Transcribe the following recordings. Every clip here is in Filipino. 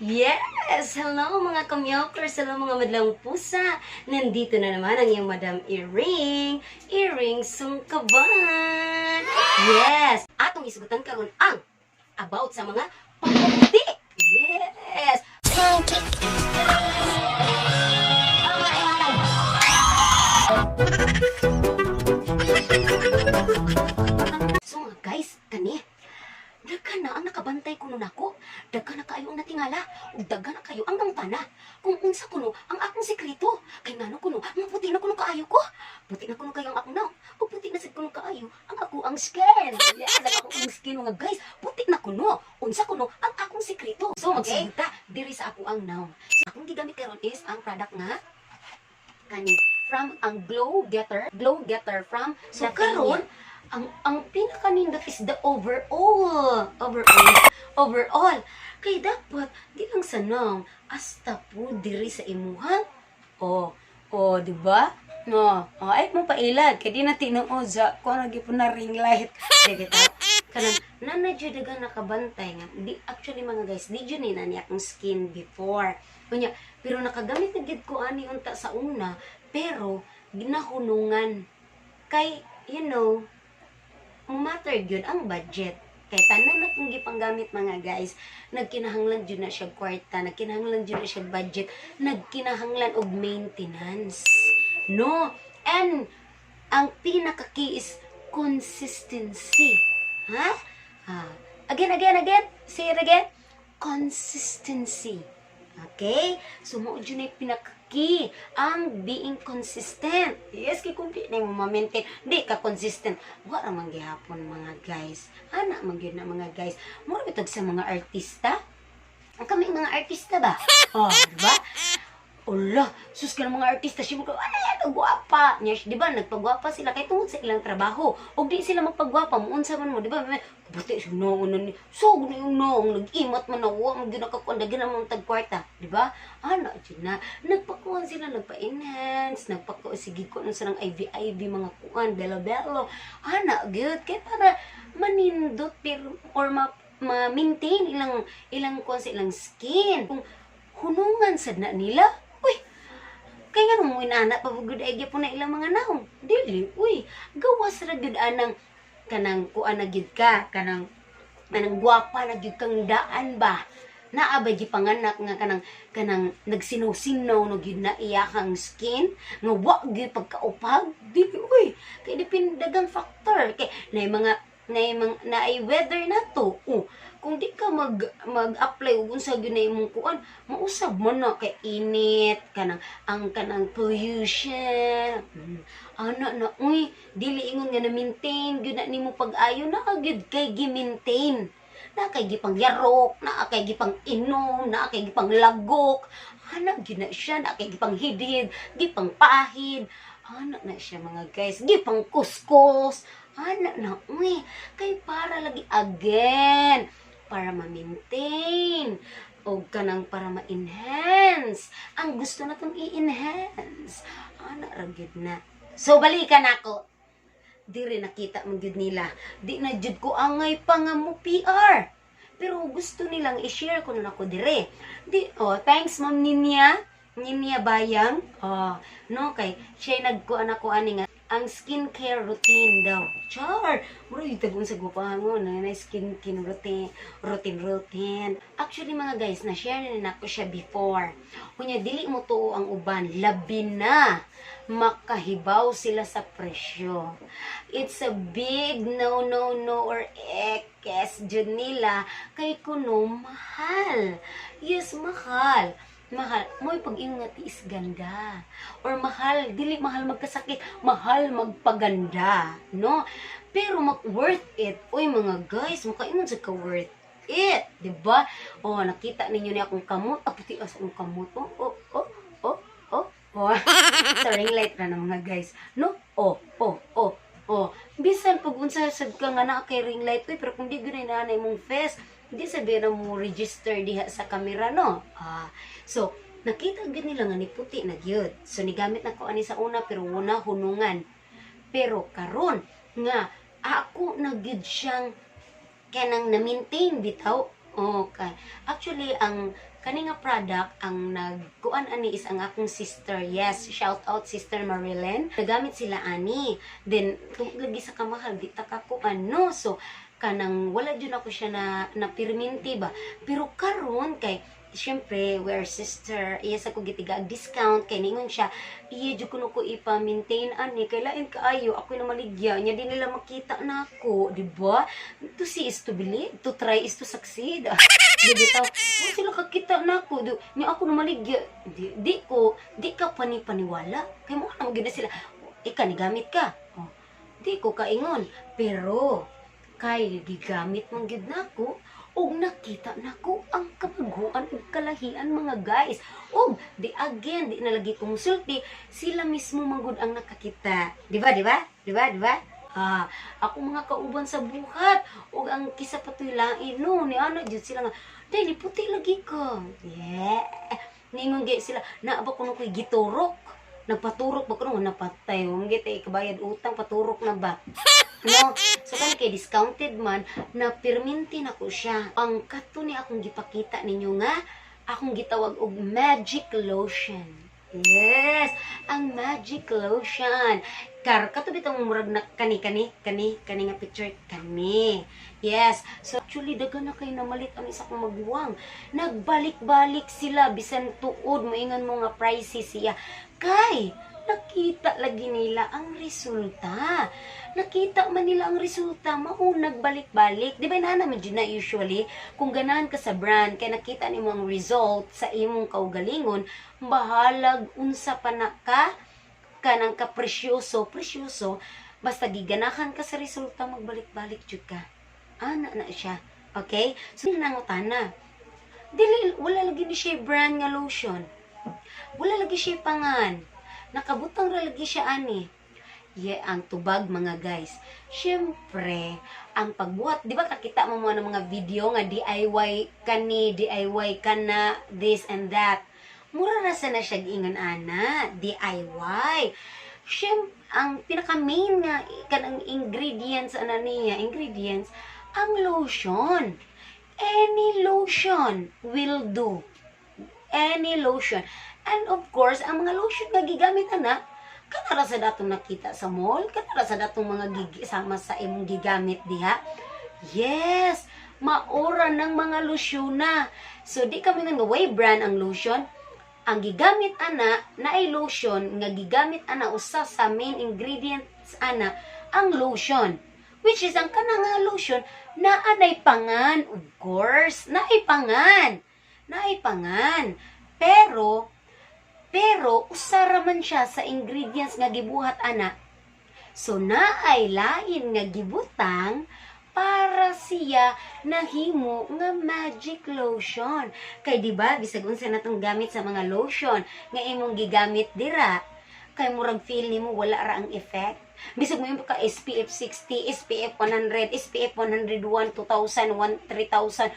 Yes! Hello mga kamyokers! Hello mga madlang pusa! Nandito na naman ang iyong Madam Earring! Earring Sungkaban! Yes! Atong isugutan karon ang about sa mga pagpuputi! Yes! So nga guys, kani daghan na ang nakabantay kuno nako. Daghan na kayo ang natingala. Ug daghan na kayo ang nangtana. Kung unsa kuno ang akong sekreto. Kay ngano kuno, maputi na kuno kaayo ko. Puti na kuno kayo ang akong naw. Ug puti na sad kuno kaayo ang ako ang skin. Yes, ang ako ang skin mga guys. Puti na kuno. Unsa kuno ang akong sekreto. So magsigita diri sa ako ang naw. So, akong gigamit karon is ang product nga kani from ang Glow Getter from so karon ang pinakanindot is the overall kay dapat di lang sanang hasta po diri sa imuhan di ba no ay mo pailad kay di na tinuod sa ko lagi po na ring light dito kanang nanadyo daga nakabantay nga di actually mga guys di jud ni nani akong skin before kunya pero nakagamit na gid ko ani unta sa una pero ginahunungan kay matter yun ang budget. Kaya tanan na kung gipanggamit mga guys, nagkinahanglan dyan na siya kwarta, nagkinahanglan dyan na siya budget, nagkinahanglan og maintenance. No? And, ang pinaka-key is consistency. Ha? Again. Say it again. Consistency. Okay? So, mo dyan na yung pinaka-key ang being consistent. Yes, kay kung di na mo ma-maintain, di ka consistent. Wala man gihapon mga guys. Ana man gyud na mga guys. Mura bitog sa mga artista. Ang kami mga artista ba? Diba? Ala, sus ka ng mga artista, siya mo ka, ano, guwapa. Yes, di ba, nagpagwapa sila kay tungod sa ilang trabaho. O di sila magpagwapa, muunsa man mo, di ba? Buti siya noong ni. So, yung noong, nag-imat man na, huwag ginakakuandagan naman tagkwarta. Di ba? Ano, dyan na. Nagpakuhan sila, nagpa-enhance, sige ko nung sarang IV, mga kuan, belo-belo. Ano, good. Kaya para manindot, or ma-maintain ilang kuan sa ilang skin. Kung hunungan sad na nila, kaya nga mo inana pa good idea po na ilang mga naong. Dili, gawas ra gyud anang kanang kuan na gyud ka, kanang gwapa na gyud kang daan ba. Naabay gi panganak nga kanang nagsinaw-sinaw no gyud na iyakang skin, nga wa gyud pagkaupag. Dili, kay depende dagang factor. Kay naay weather na to. Kung di ka mag-apply ug unsa gyud na imong kuan, mausab mo na kay init kanang pollution. Dili ingon nga na maintain gyud na nimo pag-ayo na gyud kay gi-maintain. Na kay gipang yarok, na kay gipang inom, na kay gipang lagok. Gyud na siya, na kay gipang hidhid, gipang pahid. Na siya mga guys, gipang kuskus. Kay para lagi again para ma-maintain o kanang para ma-enhance ang gusto natong i-enhance ragid na. So balikan ako diri nakita mo gyud nila di na jud ko angay pa nga mo PR pero gusto nilang i-share ko na ako dire thanks Ma'am Ninya Bayang no kay siya nagkuan ako ani nga ang skincare routine daw. Char! Mura yung tagun sa gupangon na skincare routine. Actually mga guys, na-share na ako siya before. Kunya, dili mo to ang uban. Labi na makahibaw sila sa presyo. It's a big no or ekes dyan nila kay kuno mahal. Yes, mahal. Mo'y pag-ingat is ganda. Or mahal, dili mahal magkasakit, mahal magpaganda, no? Pero worth it. Mga guys, makaingon sa ka worth it, 'di ba? Nakita ninyo ni akong kamot, puti as ang kamot. Sa ring light na mga guys, no? Bisan pag unsa sad ka nga na kay ring light, pero kung di gyud na imong face, hindi sabihin na mo register diha sa camera, no? So, nakita gyud nila nga ni puti na gyud. So, nigamit na ko ani sa una, pero una hunungan. Pero, karon nga, ako na gyud siyang kanang na-maintain bitaw. Okay. Actually, ang kani nga product ang nagkuan ani is ang akong sister. Yes, shout out Sister Marilyn. Nagamit sila ani. Then tungod lagi sa kamahal di ta kakuan no. So kanang wala jud ako siya na pirminti ba. Pero karon kay siyempre, we're sister, iya sa ko gitiga discount, kay ningon siya, iya jud kuno ko ipa-maintain ani, kay lain kaayo, ako na maligya, nya di nila makita na ako, di ba? To see is to believe, to try is to succeed. Di bitaw, oh, sila kakita na ako, nya ako na maligya, di ka paniwala, kay mo na maganda sila, ika ni gamit ka, oh, di ko kaingon, pero, kay gigamit mong gid nako, og nakita nako ang kabaguan ug kalahian mga guys. Og di again, di nalagi kumusulti, sila mismo manggod ang nakakita. Di ba? Ako mga kauban sa buhat og ang kisa patoy lain no ni ano jud sila nga, "Day ni puti lagi ka." Yeah. Ningon gyud sila, "Na ba kuno koy giturok?" Nagpaturok ba kuno napatay. Ungit ay kabayad utang paturok na ba? No, so kani kay discounted man na pirminti na ko siya. Ang kato ni akong gipakita ninyo nga akong gitawag og magic lotion. Yes, ang magic lotion. Kato bitong murag na kani nga picture kani. Yes, so actually dagan na kay namalit ang isa kong maguwang. Nagbalik-balik sila bisan tuod moingon mo nga pricey siya. Kay nakita lagi nila ang resulta. Nakita man nila ang resulta, mao nagbalik-balik. Di ba na naman dyan na usually, kung ganahan ka sa brand, kaya nakita nimo ang result sa imong kaugalingon, bahalag unsa pa na kanang kapresyoso, basta giganahan ka sa resulta, magbalik-balik jud ka. Ana na siya. Okay? So, nangutana. Dili, wala lagi ni siya brand nga lotion. Wala lagi siya pangan. Nakabutang ra lagi siya ani. Ang tubag mga guys. Syempre, ang pagbuhat, di ba kakita mo ng mga video nga DIY kani, DIY kana, this and that. Mura na sana siya giingon ana, DIY. Syempre, ang pinaka-main nga kanang ingredients ang lotion. Any lotion will do. Any lotion. And of course, ang mga lotion nga gigamit ana, kanara sa datong nakita sa mall, kanara sa datong mga sama sa imong gigamit diha. Yes, maura ng mga lotion na. So di kami nga way brand ang lotion. Ang gigamit ana na ay lotion nga gigamit ana usa sa main ingredients ana ang lotion. Which is ang kanang nga lotion na anay pangan, of course, naay pangan. Pero usara man siya sa ingredients nga gibuhat ana. So naay lain nga gibutang para siya nahimo nga magic lotion. Kay di ba bisag unsa natong gamit sa mga lotion nga imong gigamit dira, kay murag feel nimo wala ra ang effect. Bisag mo yung ka SPF 60, SPF 100, SPF 101, 2000, 3000.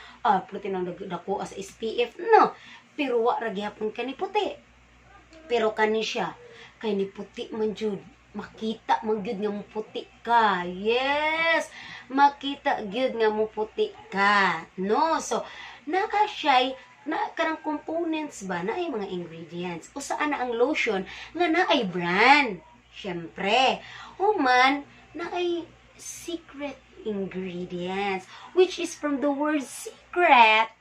Puti nang dako as SPF no. Pero wa ra gyapon kani puti. Pero kani siya kay ni puti man jud. Makita man gyud nga mo puti ka. Yes, makita gyud nga mo puti ka. No, so naka siya na karang components ba na ay mga ingredients. Usa na ang lotion nga na ay brand. Syempre, human na ay secret ingredients, which is from the word secret.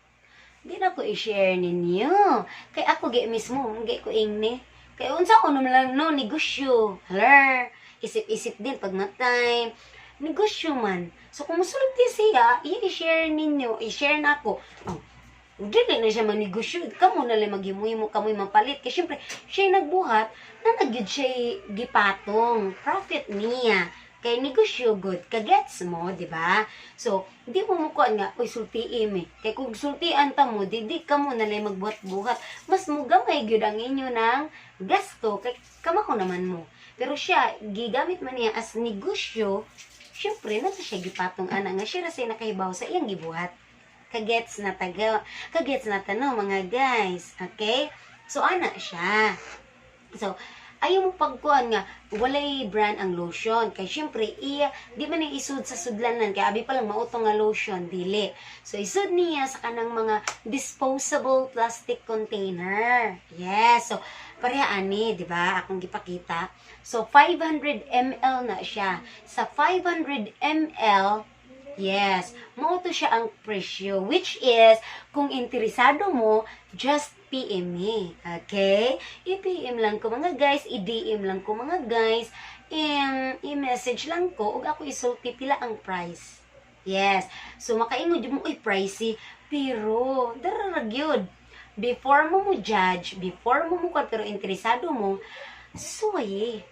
Di na ko i-share ninyo. Kay ako mismo, ko ingni. Kay unsa ko naman lang no, negosyo. Halar, isip-isip din pag matay. Negosyo man. So kung musulti siya, i-share ninyo, i-share na ako. Dili na siya magnegosyo. Kamo na lang maghimuy mo, kamoy mapalit. Kasi syempre, siya nagbuhat, na nagyod siya gipatong. Profit niya. Kay negosyo good. Kagets mo, di ba? So, di mo mukuan nga, uy, sultiim eh. Kay kung sultian ta mo, di ka mo na lang magbuhat-buhat. Mas mugamay gyud ang inyo ng gasto. Kay kamako naman mo. Pero siya, gigamit man niya as negosyo, syempre, nasa siya gipatong ana nga siya na siya nakahibaw sa iyang gibuhat. Kagets na no mga guys. Okay? So, ana siya. So, ayaw mo pagkuhan nga walay brand ang lotion kay syempre di man ni isud sa sudlanan kay abi pa lang mauto nga lotion dili. So isud niya sa kanang mga disposable plastic container. Yes, so pareha ani, di ba? Akong gipakita. So 500 ml na siya. Sa 500 ml, yes, mao to siya ang presyo, which is kung interesado mo, just PM me. Okay? I-PM lang ko mga guys, i-DM lang ko mga guys, i-message lang ko, ug ako isulti pila ang price. Yes. So, makaingod mo, uy, pricey. Pero, dararag yun. Before mo judge, before mo pero interesado mo, suway.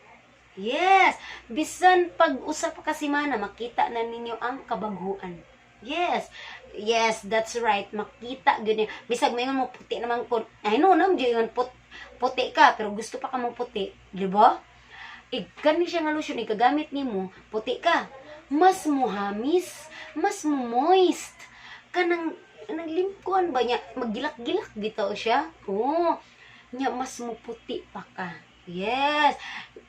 Yes. Bisan pag-usap pa kasi mana, makita na ninyo ang kabaguan. Yes. Yes, that's right. Makita ganyan. Bisag may mo puti naman po. I know nam diyon puti ka pero gusto pa ka mo puti, di ba? Kani siya nga lotion ikagamit nimo, puti ka. Mas muhamis, mas moist. Kanang limkuan ba niya maggilak-gilak bitaw siya. Oh. Nya mas muputi pa ka. Yes.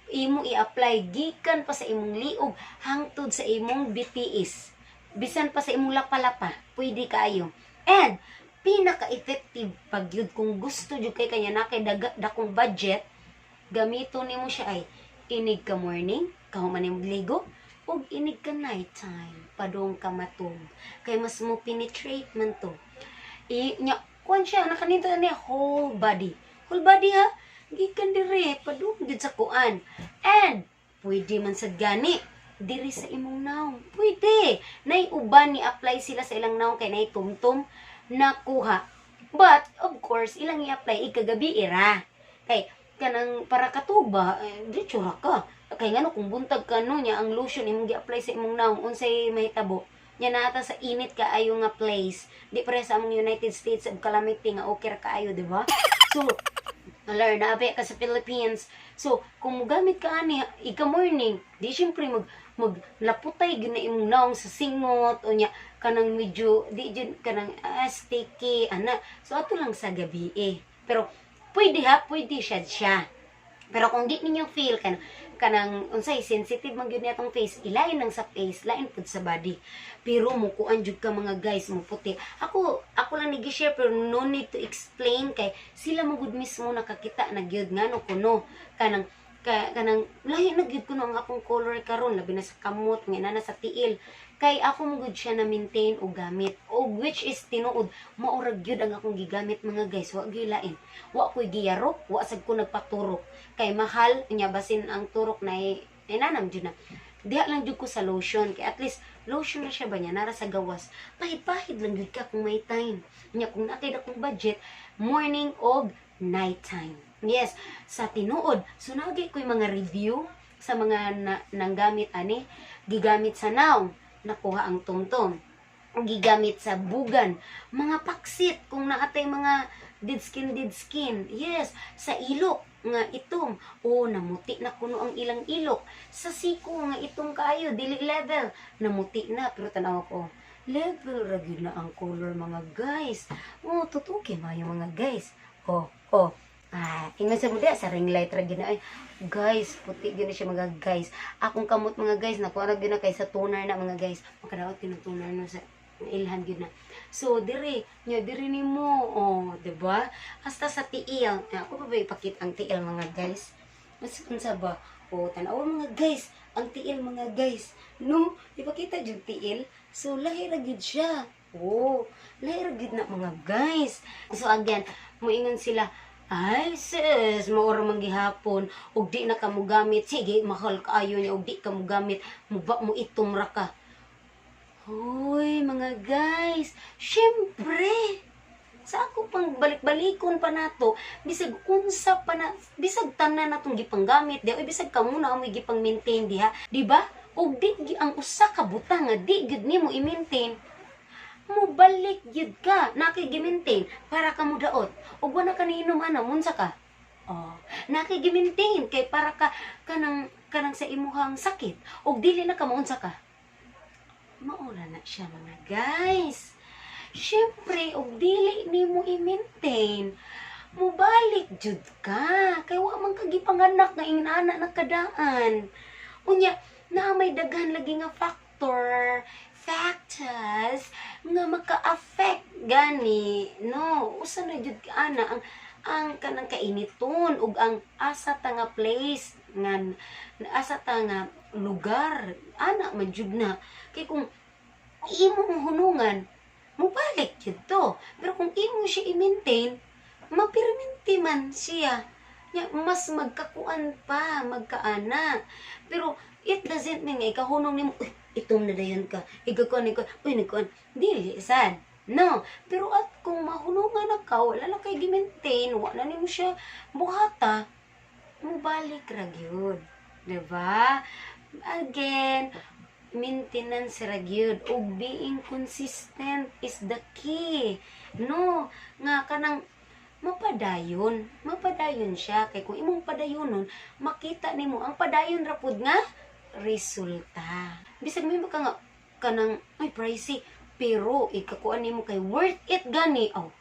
Imo i-apply gikan pa sa imong liog hangtod sa imong BTS. Bisan pa sa imong lapa-lapa, pwede kayo. And, pinaka-effective pag yun, kung gusto jud kay kanya na kay dakong budget, gamito nimo siya ay inig ka morning, kahuman imong ligo, ug inig ka nighttime, padung ka matug. Kay mas mo penetrate man to. Kuan siya, nakanito niya, whole body. Whole body ha, gikan dire, padung gid sa kuan. And, pwede man sad gani, diri sa imong naong. Pwede. Nay uban ni apply sila sa ilang naong kay nay tumtum nakuha. But of course ilang i-apply ikagabi ira. Kay kanang para katuba, di tsura ka. Kay ngano kung buntag ka no nya ang lotion imong gi-apply sa imong naong unsay mahitabo. Nya naata sa init ka ayo nga place. Di pare sa among United States of calamity nga okay ra kaayo, di ba? So learn na ka sa Philippines. So, kung mogamit ka ani ika morning, di syempre maglaputay gyud na imong naong sa singot o nya kanang medyo di jud kanang sticky ana. So ato lang sa gabi Pero pwede siya. Pero kung di ninyo feel kanang unsay sensitive man gyud natong face, ilain lang sa face, lain pud sa body. Pero mukuan jud ka mga guys, mo puti. Ako lang nigi-share pero no need to explain kay sila mo gud mismo nakakita na gyud ngano kuno kanang lahi na gyud kuno ang akong color karon labi na sa kamot nga na sa tiil. Kay ako mo gud siya na maintain o gamit. O which is tinuod maurag gyud ang akong gigamit mga guys, wa gyud lain. Wa koy giyarok, wa sad ko nagpaturok. Kay mahal nya basin ang turok na nanam jud na. Diha lang jud ko sa lotion kay at least lotion na siya ba niya nara sa gawas. Pahid-pahid lang jud ka kung may time. Nya kung natay akong budget, morning og nighttime. Yes, sa tinuod. So nagay ko'y mga review sa mga nanggamit ani, gigamit sa naong, nakuha ang tumtom. Gigamit sa bugan, mga paksit kung naatay mga dead skin. Yes, sa ilok nga itom. Namuti na kuno ang ilang ilok. Sa siko nga itong kaayo dili level, namuti na pero tanaw ko. Level ra gyud na ang color mga guys. Tutuki mayo mga guys. Ingnan sa muda sa ring light ra gyud na ay. Guys, puti gyud na siya mga guys. Akong kamot mga guys nakuha ra gyud na kay sa toner na mga guys. Makadaot gyud na toner na sa ilhan gyud na. So diri nimo, di ba? Hasta sa tiil. Ako pa ba ipakita ang tiil mga guys? Mas unsa ba? Tanaw mga guys, ang tiil mga guys. No, ipakita jud tiil. So lahi ra gyud siya. Lahi ra gyud na mga guys. So again, moingon sila, ay sis, maura man gihapon og di na ka mo gamit. Sige, mahal kaayo niya og di ka mo gamit. Muba mo itom ra ka. Hoy, mga guys, syempre, sa ako pang balik-balikon pa nato, bisag unsa pa na, bisag tanan natong gipanggamit, di, bisag ka muna amoy gipang-maintain diha, di ba? Og di ang usa ka butang nga di gyud nimo i-maintain, mo balik gyud ka, nakigi-maintain para ka mo daot. Og wala ka niinom munsa ka. Nakigi-maintain kay para ka kanang sa imuhang sakit, og dili na ka maunsa ka. Maula na siya mga guys. Syempre, og dili nimo i-maintain, mubalik jud ka. Kay wa man kagipanganak nga ingana nakadaan. Unya, na may daghan lagi nga factors nga maka-affect gani, no? Usa na jud ka ana ang kanang kainiton ug ang asa ta nga place nga asa ta nga lugar ana man jud na. Kay kung imong hunungan mubalik jud to, pero kung imo siya i-maintain mapirminti man siya nya mas magkakuan pa magkaana. Pero it doesn't mean nga ikahunong nimo uy itom na dayon ka igakuan ko uy nikuan dili sad. No, pero at kung mahulungan na ka, wala na kay gi-maintain, wala nimo siya buhata, mubalik ra gyud, diba? Again, maintenance ra gyud ug being consistent is the key. No, nga kanang mapadayon siya kay kung imong padayonon, makita nimo ang padayon ra pud nga resulta. Bisag may ka nga kanang ay pricey pero ikakuan nimo kay worth it gani. Oh,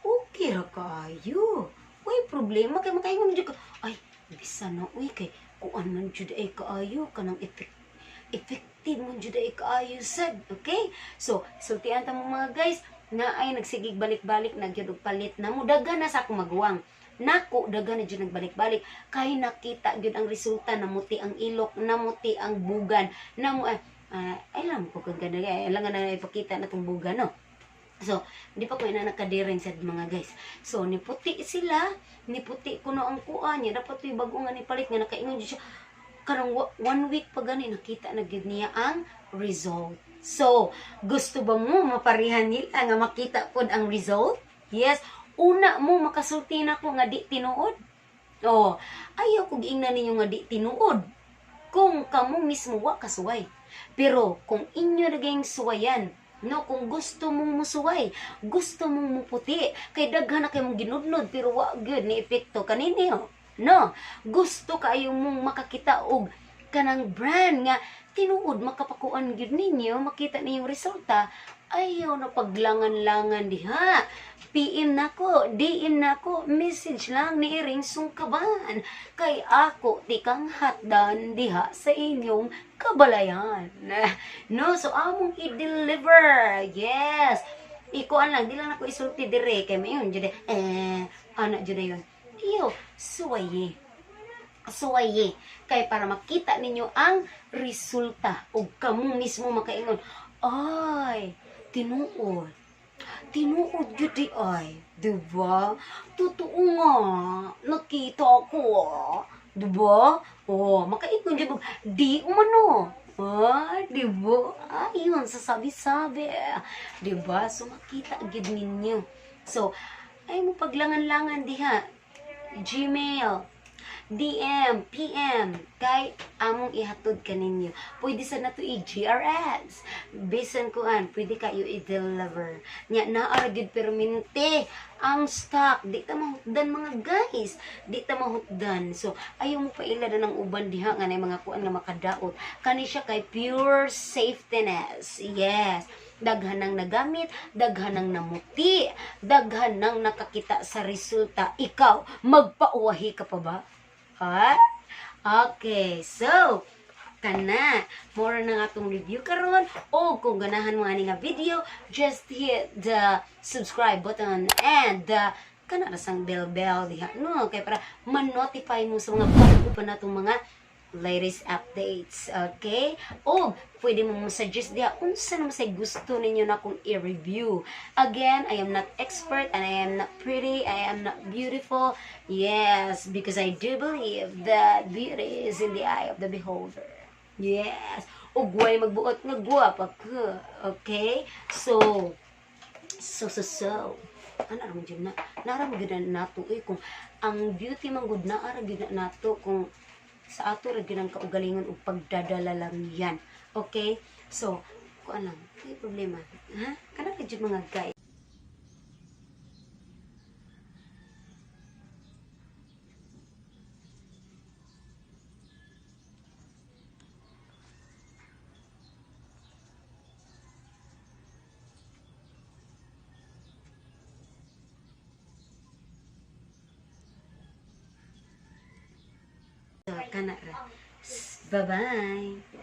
okay ra kayo. Uy, problema kay makaingon jud ka. Ay, bisan na uy kay kuan man jud ay kaayo kanang effective man jud ay kaayo sad. Okay? So, sultian ta mo mga guys na ay nagsigig balik-balik na gyud og palit na mo daghan na sa akong maguwang. Nako daghan na jud nagbalik-balik kay nakita gyud ang resulta, namuti ang ilok, namuti ang bugan, alam ko kung ganda lang na ipakita na itong buga, no? So, hindi pa ko ina nakadiring sa mga guys. So, niputi sila, niputi ko no ang kuha niya. Dapat ito bago nga nipalit nga nakaingon siya. Karang 1 week pa gani, nakita na gid niya ang result. So, gusto ba mo maparihan nila nga makita pod ang result? Yes. Una mo makasulti na ko nga di tinuod. Oh, ayaw kog ingnan ninyo nga di tinuod. Kung kamo mismo wa kasuway. Pero kung inyo naging suwayan, no, kung gusto mong musuway, gusto mong muputi, kay daghan na kayo mong ginudnod, pero wa gyud ni epekto kaninyo. No, gusto kayo mong makakita og kanang brand nga tinuod makapakuan gyud ninyo, makita niyo resulta, ayaw na paglangan-langan diha. PM nako, DM nako, message lang ni iring sungkaban. Kay ako tikang hatdan diha sa inyong kabalayan. No, so among i-deliver. Yes. Ikuan lang, di lang ako isulti dire kay mayon jud ana jud yon. Iyo, suwaye. Suwaye kay para makita ninyo ang resulta ug kamo mismo makaingon, ay, tinuod jud di ay, diba? Totoo nga, nakita ko, diba? Oh, makaingon jud di umano. Ah, diba? Ayun, sasabi-sabi. Diba? So, makita gid ninyo. So, ay mo paglangan-langan diha. Gmail, DM, PM, kay among ihatod ka ninyo. Pwede sa nato i-GRS. Bisan kuan, pwede kayo i-deliver. Nya, naaragid permente ang stock. Di ta mahutdan mga guys. Di ta mahutdan. So, ayaw mo paila na ng uban diha nga na mga kuan nga makadaot. Kani siya kay pure safetyness. Yes. Daghan nang nagamit, daghan nang namuti, daghan nang nakakita sa resulta. Ikaw, magpauwahi ka pa ba? Ha? Okay, so, kana, more na nga itong review karon. O kung ganahan mo ani nga video, just hit the subscribe button and the kana rasang bell diha, no? Kaya para ma-notify mo sa mga bago pa na itong mga latest updates, okay? O pwede mo suggest diha unsa naman say gusto ninyo na akong i-review. Again, I am not expert and I am not pretty, I am not beautiful. Yes, because I do believe that beauty is in the eye of the beholder. Yes. Ug way magbuot nga gwapa ka. Okay? So ana ra man na nara mo gid nato kung ang beauty man gud naa ra gid nato kung sa ato ra ginang kaugalingon ug pagdadala lang yan. Okay? So, kuan lang, may problema. Ha? Kana ka jud mga guys. kana ra. Bye-bye.